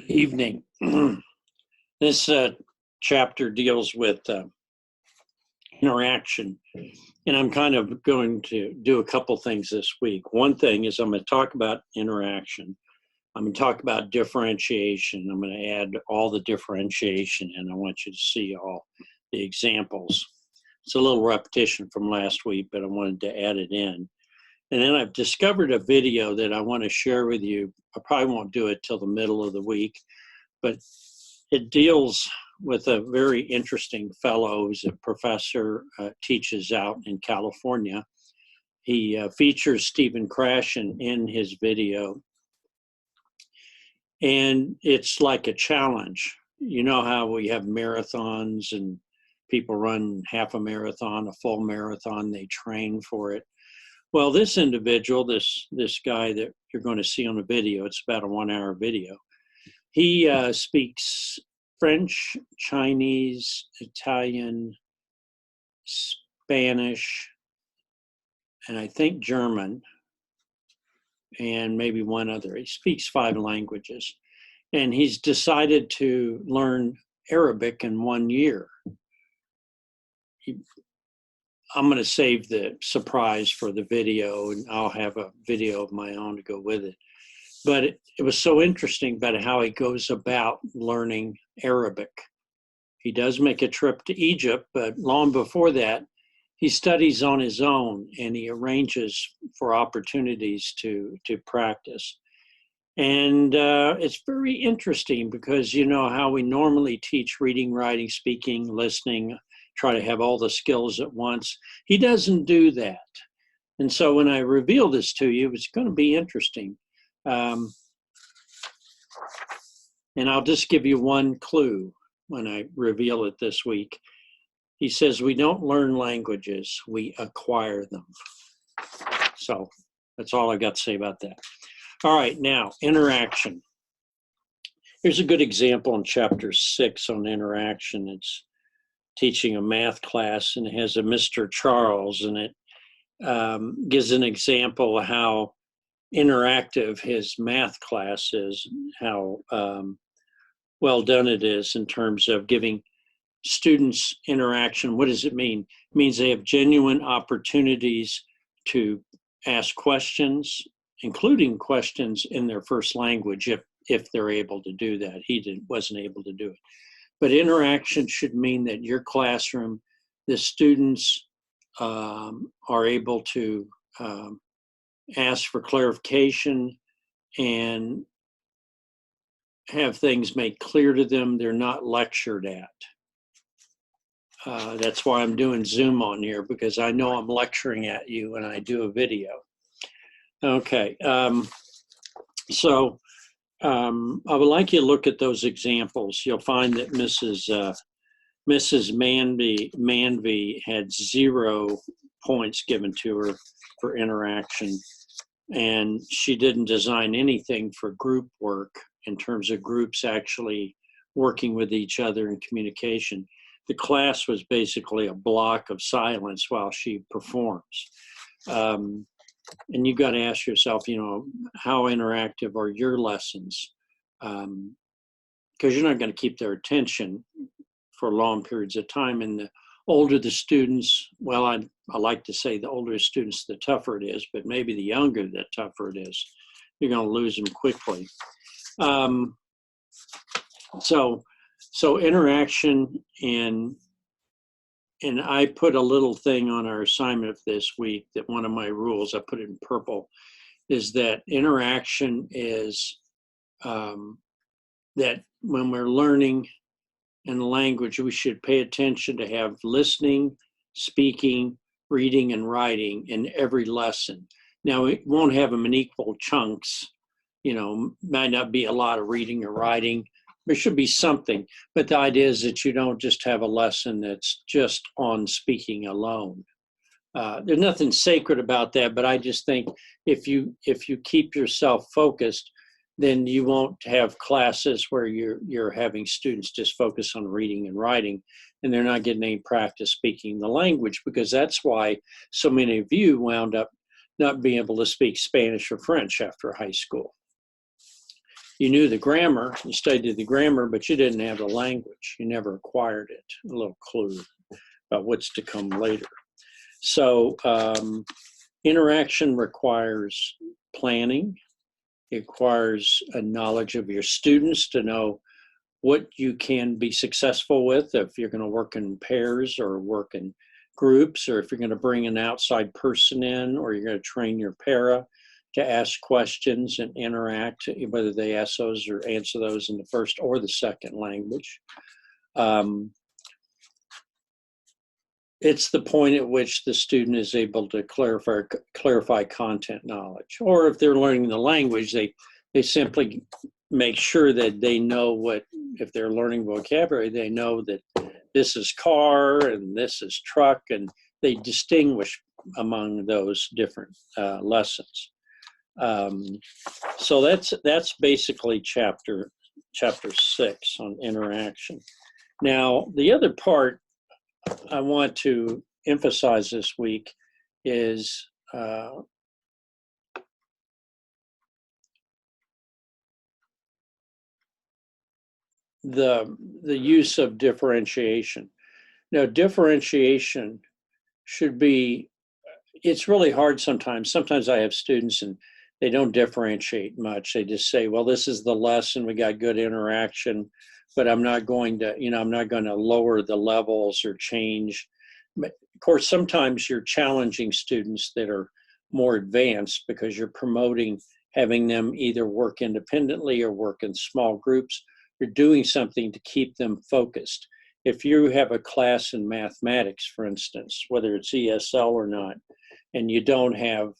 Evening. This chapter deals with interaction, and I'm kind of going to do a couple things this week. One thing is I'm going to talk about interaction. I'm going to talk about differentiation. I'm going to add all the differentiation, and I want you to see all the examples. It's a little repetition from last week, but I wanted to add it in. And then I've discovered a video that I want to share with you. I probably won't do it till the middle of the week, but it deals with a very interesting fellow who's a professor, teaches out in California. He features Stephen Krashen in his video. And it's like a challenge. You know how we have marathons and people run half a marathon, a full marathon, they train for it. Well, this individual, this guy that you're going to see on the video, it's about a 1-hour video. He speaks French, Chinese, Italian, Spanish, and I think German, and maybe one other. He speaks 5 languages. And he's decided to learn Arabic in 1 year. I'm going to save the surprise for the video, and I'll have a video of my own to go with it. But it was so interesting about how he goes about learning Arabic. He does make a trip to Egypt, but long before that, he studies on his own, and he arranges for opportunities to practice. And it's very interesting because you know how we normally teach reading, writing, speaking, listening, try to have all the skills at once. He doesn't do that. And so when I reveal this to you, it's going to be interesting. And I'll just give you one clue when I reveal it this week. He says, we don't learn languages, we acquire them. So that's all I got to say about that. All right, now, interaction. Here's a good example in chapter 6 on interaction. It's teaching a math class, and it has a Mr. Charles, and it gives an example of how interactive his math class is, how well done it is in terms of giving students interaction. What does it mean? It means they have genuine opportunities to ask questions, including questions in their first language, if they're able to do that. He wasn't able to do it. But interaction should mean that your classroom, the students are able to ask for clarification and have things made clear to them. They're not lectured at. That's why I'm doing Zoom on here, because I know I'm lecturing at you when I do a video. Okay, so I would like you to look at those examples. You'll find that Mrs. Manvey had 0 points given to her for interaction, and she didn't design anything for group work in terms of groups actually working with each other in communication. The class was basically a block of silence while she performs. And you've got to ask yourself, you know, how interactive are your lessons? Because you're not going to keep their attention for long periods of time. And the older the students, well, I like to say the older the students, the tougher it is, but maybe the younger, the tougher it is. You're going to lose them quickly. So interaction, and I put a little thing on our assignment this week that one of my rules, I put it in purple, is that interaction is that when we're learning in language, we should pay attention to have listening, speaking, reading, and writing in every lesson. Now, we won't have them in equal chunks. You know, might not be a lot of reading or writing. There should be something, but the idea is that you don't just have a lesson that's just on speaking alone. There's nothing sacred about that, but I just think if you keep yourself focused, then you won't have classes where you're having students just focus on reading and writing, and they're not getting any practice speaking the language, because that's why so many of you wound up not being able to speak Spanish or French after high school. You knew the grammar, you studied the grammar, but you didn't have the language. You never acquired it. A little clue about what's to come later. So interaction requires planning. It requires a knowledge of your students to know what you can be successful with if you're going to work in pairs or work in groups, or if you're going to bring an outside person in, or you're going to train your para to ask questions and interact, whether they ask those or answer those in the first or the second language. It's the point at which the student is able to clarify content knowledge. Or if they're learning the language, they simply make sure that they know what, if they're learning vocabulary, they know that this is car and this is truck, and they distinguish among those different lessons. So that's basically chapter 6 on interaction. Now, the other part I want to emphasize this week is the use of differentiation. Now, differentiation should be, it's really hard sometimes. Sometimes I have students and they don't differentiate much. They just say, well, this is the lesson, we got good interaction, but I'm not going to, I'm not going to lower the levels or change. But of course, sometimes you're challenging students that are more advanced because you're promoting having them either work independently or work in small groups. You're doing something to keep them focused. If you have a class in mathematics, for instance, whether it's ESL or not, and you don't have,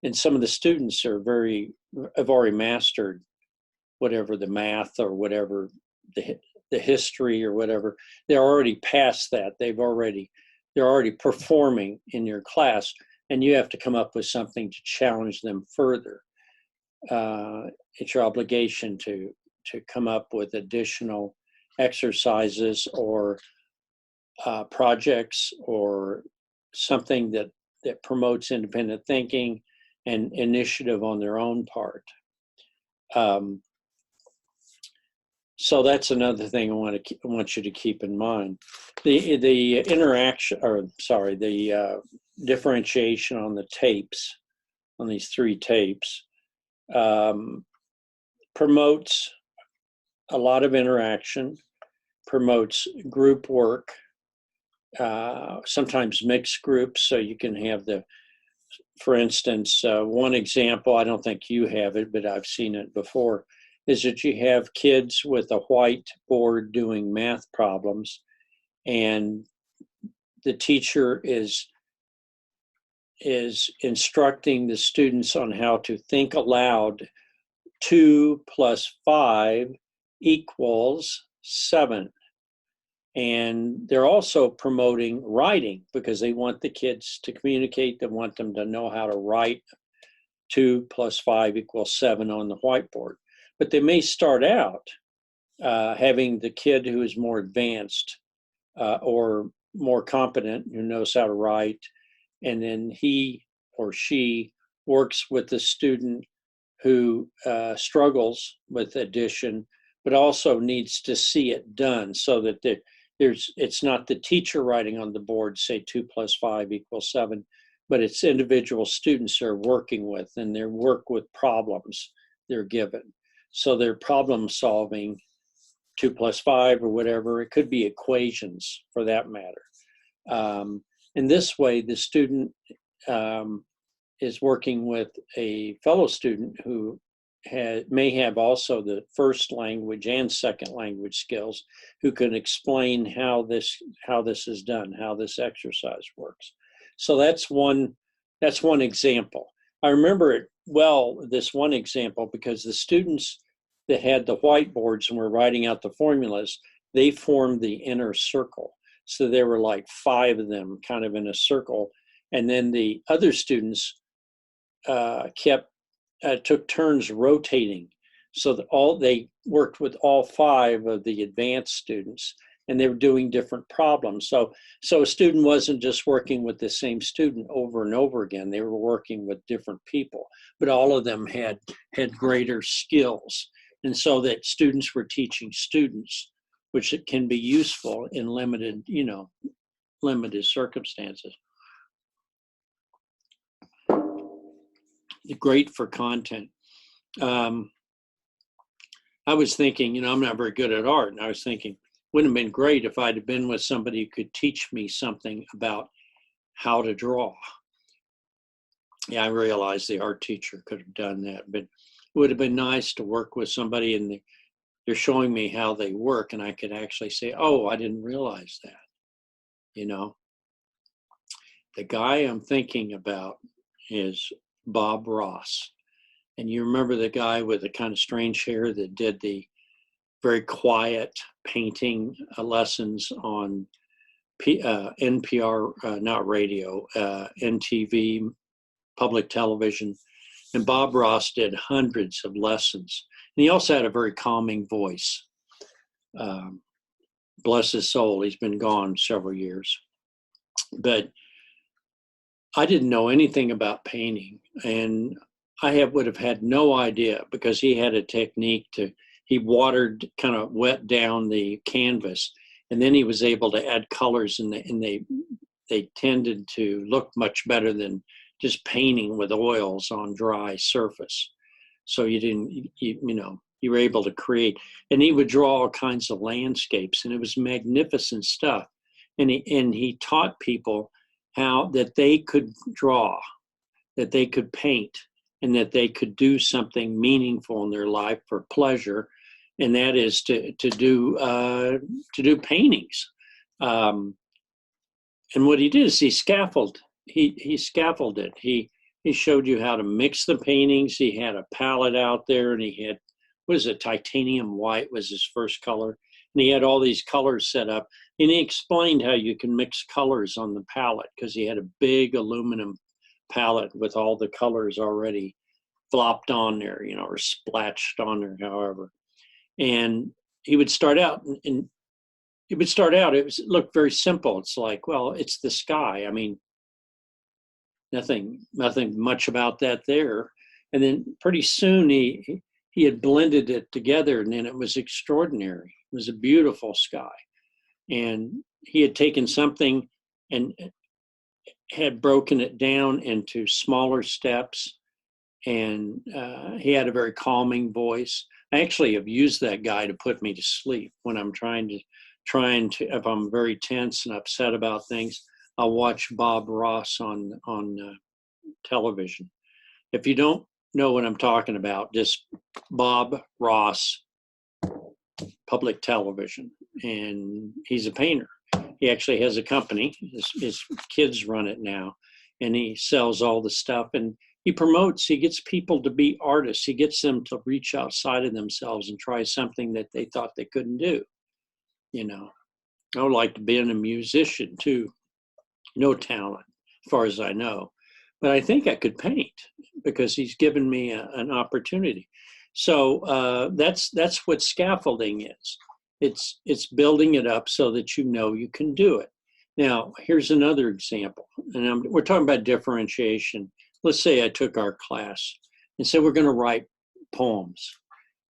and some of the students have already mastered whatever the math or whatever the history or whatever, they're already past that. They're already performing in your class, and you have to come up with something to challenge them further. It's your obligation to come up with additional exercises or projects or something that promotes independent thinking and initiative on their own part. So that's another thing I want you to keep in mind. The differentiation on the tapes, on these 3 tapes, promotes a lot of interaction, promotes group work, sometimes mixed groups, so you can have for instance, one example, I don't think you have it, but I've seen it before, is that you have kids with a whiteboard doing math problems, and the teacher is instructing the students on how to think aloud. 2 + 5 = 7. And they're also promoting writing because they want the kids to communicate. They want them to know how to write 2 + 5 = 7 on the whiteboard. But they may start out having the kid who is more advanced or more competent, who knows how to write, and then he or she works with the student who struggles with addition, but also needs to see it done, so that it's not the teacher writing on the board, say 2 + 5 = 7, but it's individual students they're working with, and they work with problems they're given. So they're problem solving 2 + 5 or whatever. It could be equations for that matter. In this way, the student is working with a fellow student who may have also the first language and second language skills, who can explain how this is done, how this exercise works. So that's one example. I remember it well, this one example, because the students that had the whiteboards and were writing out the formulas, they formed the inner circle. So there were like 5 of them kind of in a circle. And then the other students took turns rotating, so that they worked with all 5 of the advanced students, and they were doing different problems. So a student wasn't just working with the same student over and over again. They were working with different people, but all of them had greater skills. And so that students were teaching students, which it can be useful in limited, limited circumstances. Great for content. I was thinking, I'm not very good at art, and I was thinking, wouldn't have been great if I'd have been with somebody who could teach me something about how to draw. Yeah, I realized the art teacher could have done that, but it would have been nice to work with somebody and they're showing me how they work, and I could actually say, oh, I didn't realize that. The guy I'm thinking about is Bob Ross. And you remember the guy with the kind of strange hair that did the very quiet painting lessons on NPR, not radio, NTV, public television. And Bob Ross did hundreds of lessons. And he also had a very calming voice. Bless his soul, he's been gone several years. But I didn't know anything about painting, and I would have had no idea, because he had a technique he watered, kind of wet down the canvas, and then he was able to add colors, and they tended to look much better than just painting with oils on dry surface. So you were able to create, and he would draw all kinds of landscapes, and it was magnificent stuff. And he taught people how that they could draw, that they could paint, and that they could do something meaningful in their life for pleasure, and that is to do paintings. And what he did is he scaffolded it. He showed you how to mix the paintings. He had a palette out there, and he had, titanium white was his first color. And he had all these colors set up, and he explained how you can mix colors on the palette, because he had a big aluminum palette with all the colors already flopped on there, or splashed on there, however. And he would start out, and it looked very simple. It's like, well, it's the sky. I mean, nothing much about that there. And then pretty soon he had blended it together, and then it was extraordinary. It was a beautiful sky. And he had taken something and had broken it down into smaller steps, and he had a very calming voice. I actually have used that guy to put me to sleep when I'm trying to, if I'm very tense and upset about things, I'll watch Bob Ross on television. If you don't know what I'm talking about, just Bob Ross, public television, and he's a painter. He actually has a company. His kids run it now, and he sells all the stuff, and he gets people to be artists. He gets them to reach outside of themselves and try something that they thought they couldn't do. I would like to be a musician too. No talent, as far as I know, but I think I could paint, because he's given me an opportunity. So that's what scaffolding is. It's building it up so that you can do it. Now, here's another example, and we're talking about differentiation. Let's say I took our class and said we're going to write poems.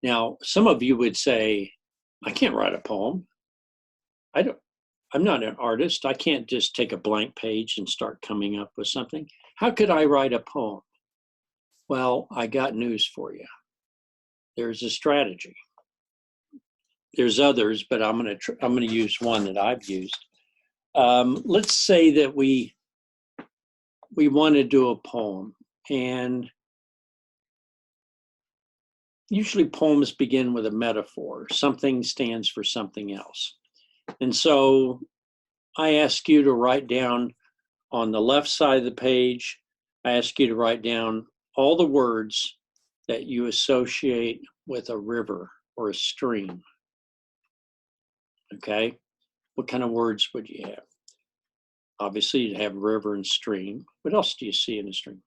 Now, some of you would say, I can't write a poem. I'm not an artist. I can't just take a blank page and start coming up with something. How could I write a poem? Well, I got news for you. There's a strategy. There's others, but I'm going to use one that I've used. Let's say that we want to do a poem, and usually poems begin with a metaphor. Something stands for something else. And so I ask you to write down on the left side of the page, I ask you to write down all the words that you associate with a river or a stream. Okay? What kind of words would you have? Obviously, you'd have river and stream. What else do you see in a stream?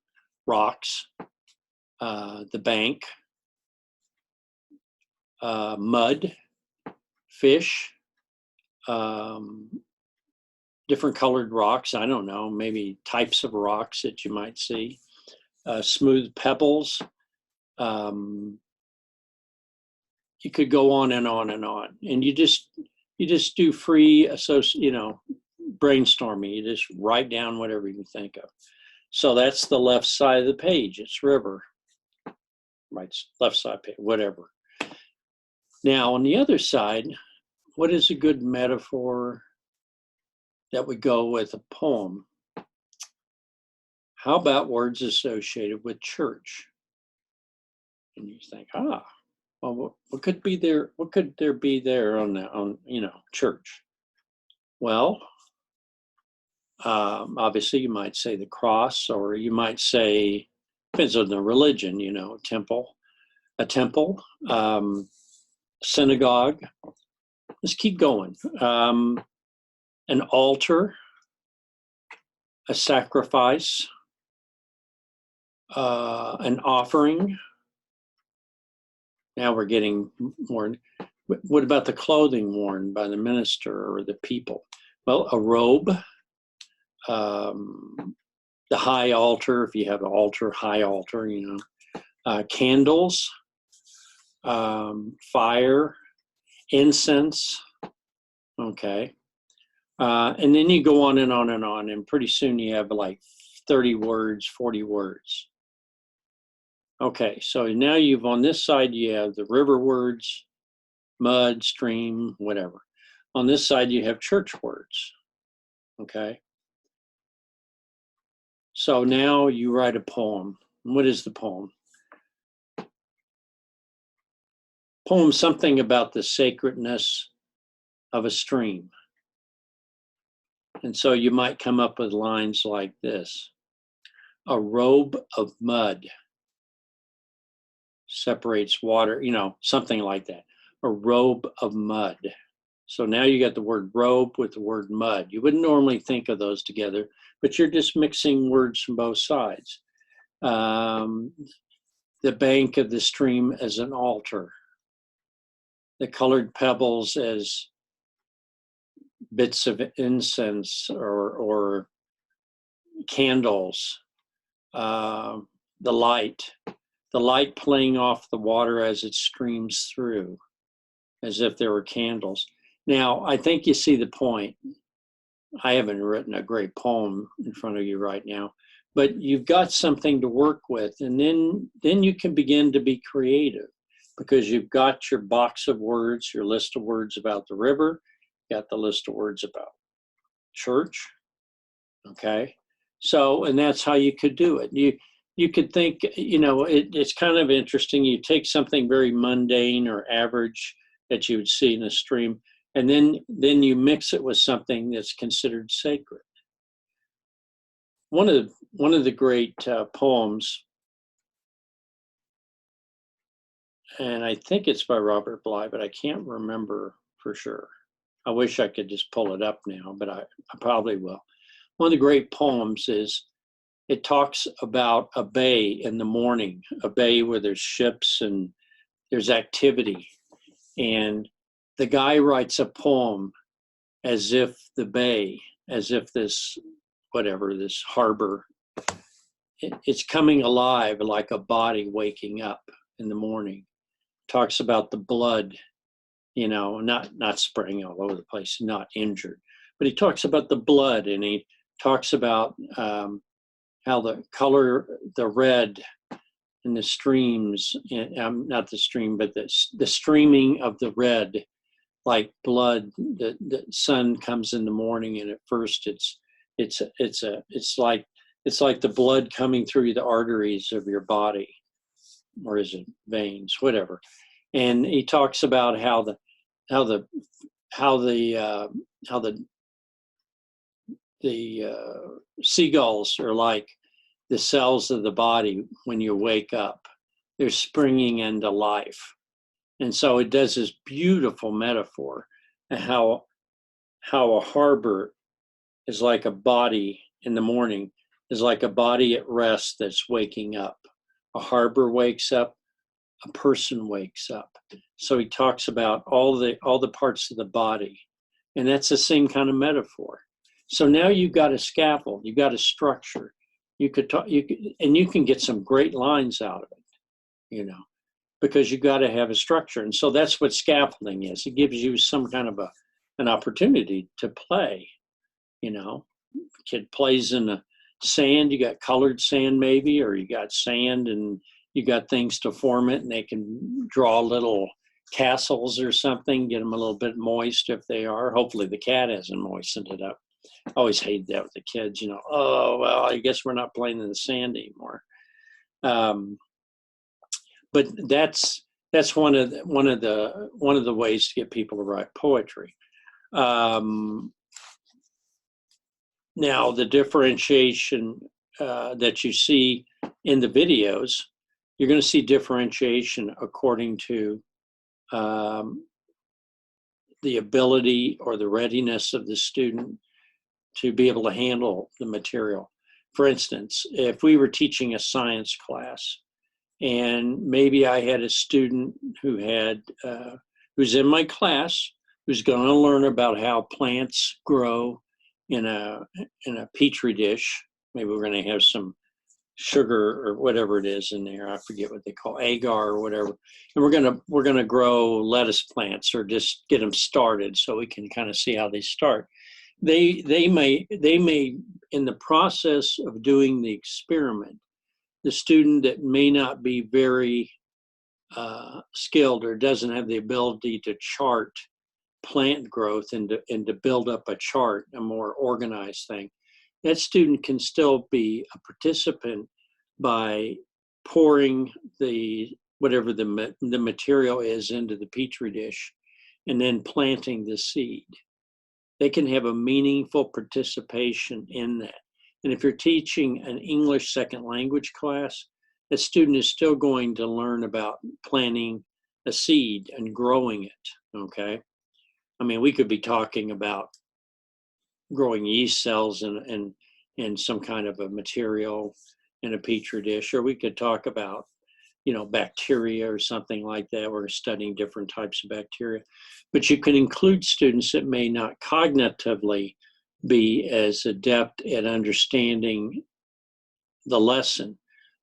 Rocks, the bank, mud, fish, different colored rocks. I don't know, maybe types of rocks that you might see. Smooth pebbles, you could go on and on and on. And you just do free brainstorming. You just write down whatever you can think of. So that's the left side of the page. It's river. Right, left side page, whatever. Now on the other side, what is a good metaphor that would go with a poem? How about words associated with church? And you think, well, what could be there? What could there be there on church? Well, obviously you might say the cross, or you might say, depends on the religion, a temple, synagogue. Let's keep going. An altar, a sacrifice, an offering. Now we're getting more. What about the clothing worn by the minister or the people? Well, a robe, the high altar, if you have an altar, high altar, candles, fire, incense, okay. And then you go on and on and on, and pretty soon you have like 30 words, 40 words. Okay, so now on this side, you have the river words, mud, stream, whatever. On this side, you have church words, okay? So now you write a poem. What is the poem? Poem, something about the sacredness of a stream. And so you might come up with lines like this. A robe of mud separates water, something like that. A robe of mud. So now you got the word robe with the word mud. You wouldn't normally think of those together, but you're just mixing words from both sides. The bank of the stream as an altar. The colored pebbles as bits of incense or candles. The light playing off the water as it streams through, as if there were candles. Now, I think you see the point. I haven't written a great poem in front of you right now, but you've got something to work with, and then you can begin to be creative because you've got your box of words, your list of words about the river, got the list of words about church, okay? So, and that's how you could do it. You could think, it's kind of interesting. You take something very mundane or average that you would see in a stream, and then you mix it with something that's considered sacred. One of the great poems, and I think it's by Robert Bly, but I can't remember for sure. I wish I could just pull it up now, but I probably will. One of the great poems is, it talks about a bay in the morning, a bay where there's ships and there's activity. And the guy writes a poem as if the bay, as if this harbor, it's coming alive like a body waking up in the morning. Talks about the blood, not spraying all over the place, not injured. But he talks about the blood, and he talks about how the color, the red in the streams, not the stream, but the streaming of the red, like blood. The sun comes in the morning, and at first it's like the blood coming through the arteries of your body, or is it veins, whatever. And he talks about how the seagulls are like the cells of the body when you wake up. They're springing into life. And so it does this beautiful metaphor how a harbor is like a body in the morning, is like a body at rest that's waking up. A harbor wakes up, a person wakes up. So he talks about all the parts of the body. And that's the same kind of metaphor. So now you've got a scaffold, you've got a structure. You can get some great lines out of it, because you got to have a structure. And so that's what scaffolding is. It gives you some kind of an opportunity to play. Kid plays in the sand, you got colored sand maybe, or you got sand and you got things to form it, and they can draw little castles or something, get them a little bit moist if they are. Hopefully the cat hasn't moistened it up. I always hated that with the kids, oh, well, I guess we're not playing in the sand anymore. But that's one of the ways to get people to write poetry. Now, the differentiation that you see in the videos, you're going to see differentiation according to the ability or the readiness of the student to be able to handle the material. For instance, if we were teaching a science class, and maybe I had a student who's in my class, who's going to learn about how plants grow in a petri dish. Maybe we're going to have some sugar or whatever it is in there. I forget what they call agar or whatever. And we're gonna grow lettuce plants, or just get them started so we can kind of see how they start. They may in the process of doing the experiment, the student that may not be very skilled or doesn't have the ability to chart plant growth and to build up a chart, a more organized thing, that student can still be a participant by pouring whatever the material is into the petri dish and then planting the seed. They can have a meaningful participation in that. And if you're teaching an English second language class, the student is still going to learn about planting a seed and growing it, okay? I mean, we could be talking about growing yeast cells in some kind of a material in a petri dish, or we could talk about, bacteria or something like that. We're studying different types of bacteria. But you can include students that may not cognitively be as adept at understanding the lesson,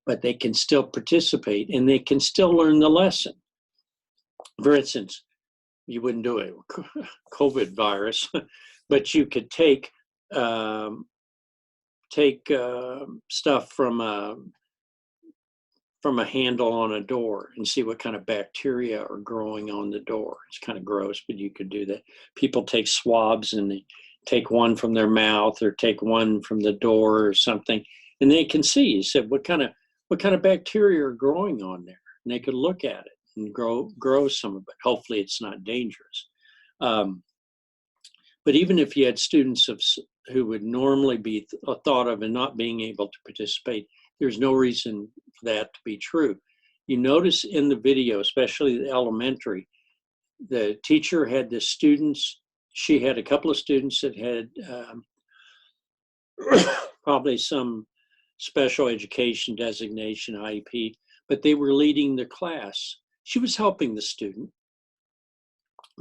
but they can still participate and they can still learn the lesson. For instance, you wouldn't do a COVID virus, but you could take stuff from a handle on a door and see what kind of bacteria are growing on the door. It's kind of gross, but you could do that. People take swabs and they take one from their mouth or take one from the door or something, and they can see, you said, what kind of bacteria are growing on there, and they could look at it and grow some of it. Hopefully it's not dangerous. But even if you had students who would normally be thought of and not being able to participate, there's no reason for that to be true. You notice in the video, especially the elementary, the teacher had the students, she had a couple of students that had probably some special education designation, IEP, but they were leading the class. She was helping the student,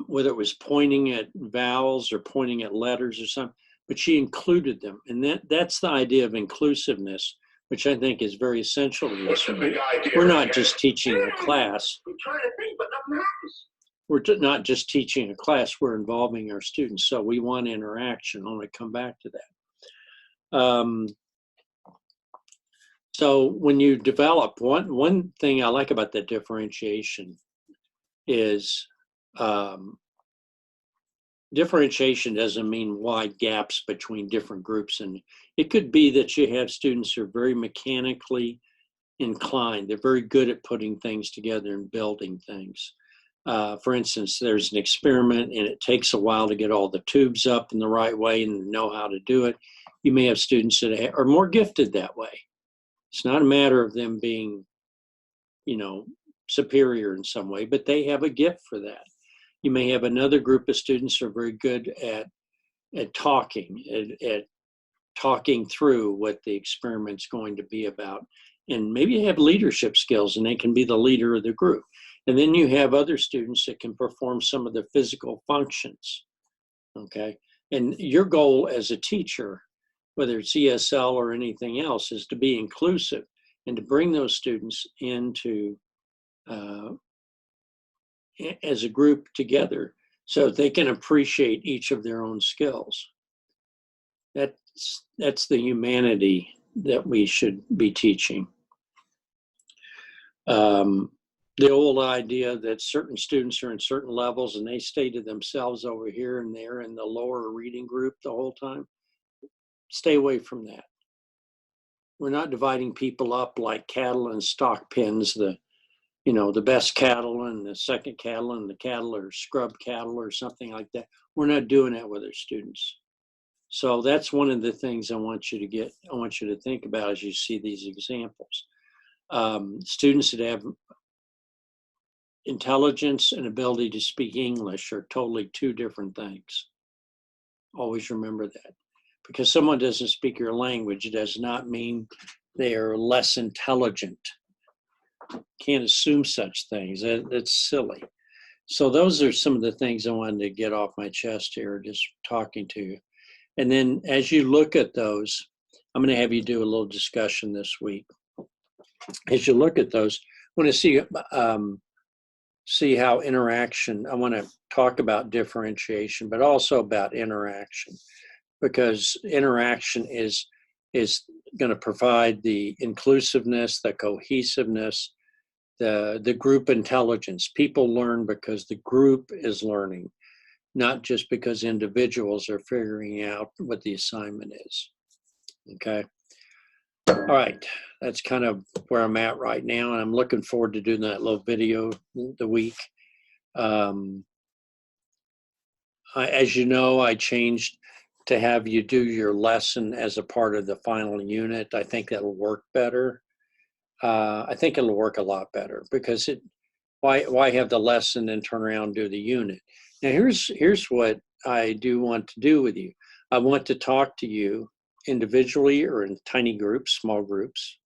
whether it was pointing at vowels or pointing at letters or something, but she included them. And that's the idea of inclusiveness, which I think is very essential to this. We're not just teaching a class. We're not just teaching a class, we're involving our students. So we want interaction. I want to come back to that. So when you develop, one thing I like about that differentiation is differentiation doesn't mean wide gaps between different groups. And it could be that you have students who are very mechanically inclined. They're very good at putting things together and building things. For instance, there's an experiment and it takes a while to get all the tubes up in the right way and know how to do it. You may have students that are more gifted that way. It's not a matter of them being, superior in some way, but they have a gift for that. You may have another group of students who are very good at talking through what the experiment's going to be about. And maybe you have leadership skills and they can be the leader of the group. And then you have other students that can perform some of the physical functions, okay? And your goal as a teacher, whether it's ESL or anything else, is to be inclusive and to bring those students into as a group together so they can appreciate each of their own skills. That's the humanity that we should be teaching. The old idea that certain students are in certain levels and they stay to themselves over here and they're in the lower reading group the whole time, stay away from that. We're not dividing people up like cattle and stock pens, the best cattle and the second cattle and the cattle or scrub cattle or something like that. We're not doing that with our students. So that's one of the things I want you to think about as you see these examples. Students that have intelligence and ability to speak English are totally two different things. Always remember that. Because someone doesn't speak your language does not mean they are less intelligent. Can't assume such things. That's silly. So those are some of the things I wanted to get off my chest here, just talking to you. And then as you look at those, I'm going to have you do a little discussion this week. As you look at those, I want to see how interaction, I want to talk about differentiation, but also about interaction, because interaction is going to provide the inclusiveness, the cohesiveness, the group intelligence. People learn because the group is learning, not just because individuals are figuring out what the assignment is. Okay. All right. That's kind of where I'm at right now. And I'm looking forward to doing that little video the week. As you know, I changed to have you do your lesson as a part of the final unit. I think that'll work better. I think it'll work a lot better because why have the lesson and turn around and do the unit? Now here's what I do want to do with you. I want to talk to you individually or in tiny groups, small groups.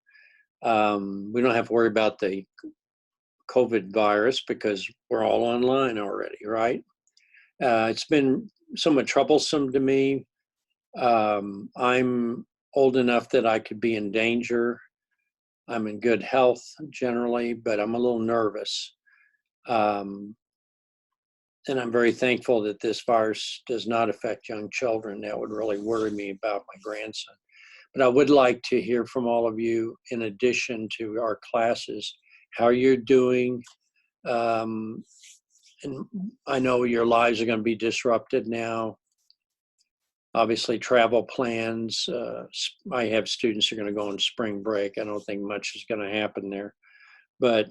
We don't have to worry about the COVID virus because we're all online already, right? It's been somewhat troublesome to me. I'm old enough that I could be in danger. I'm in good health generally, but I'm a little nervous. And I'm very thankful that this virus does not affect young children. That would really worry me about my grandson. But I would like to hear from all of you, in addition to our classes, how you're doing. And I know your lives are going to be disrupted now. Obviously, travel plans. I have students who are going to go on spring break. I don't think much is going to happen there. But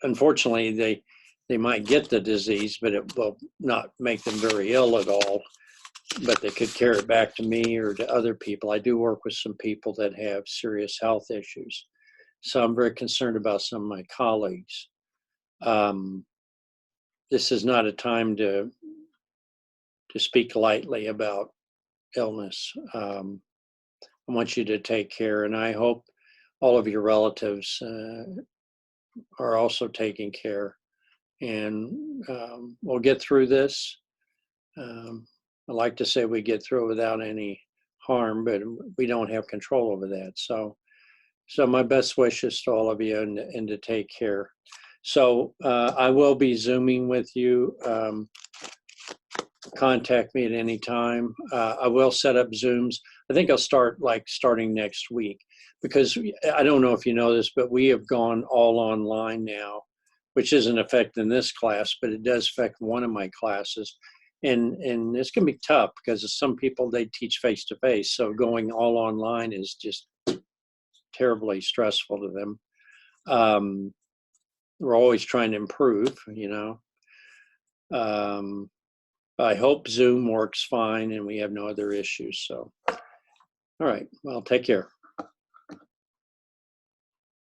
unfortunately, they might get the disease, but it will not make them very ill at all. But they could carry it back to me or to other people. I do work with some people that have serious health issues. So I'm very concerned about some of my colleagues. This is not a time to speak lightly about illness. I want you to take care, and I hope all of your relatives are also taking care. And we'll get through this. I like to say we get through it without any harm, but we don't have control over that. So my best wishes to all of you and to take care. So I will be Zooming with you. Contact me at any time. I will set up Zooms. I think I'll starting next week, because I don't know if you know this, but we have gone all online now, which isn't affecting this class, but it does affect one of my classes. And it's going to be tough because some people, they teach face-to-face. So going all online is just terribly stressful to them. We're always trying to improve, I hope Zoom works fine and we have no other issues. So, all right, well, take care.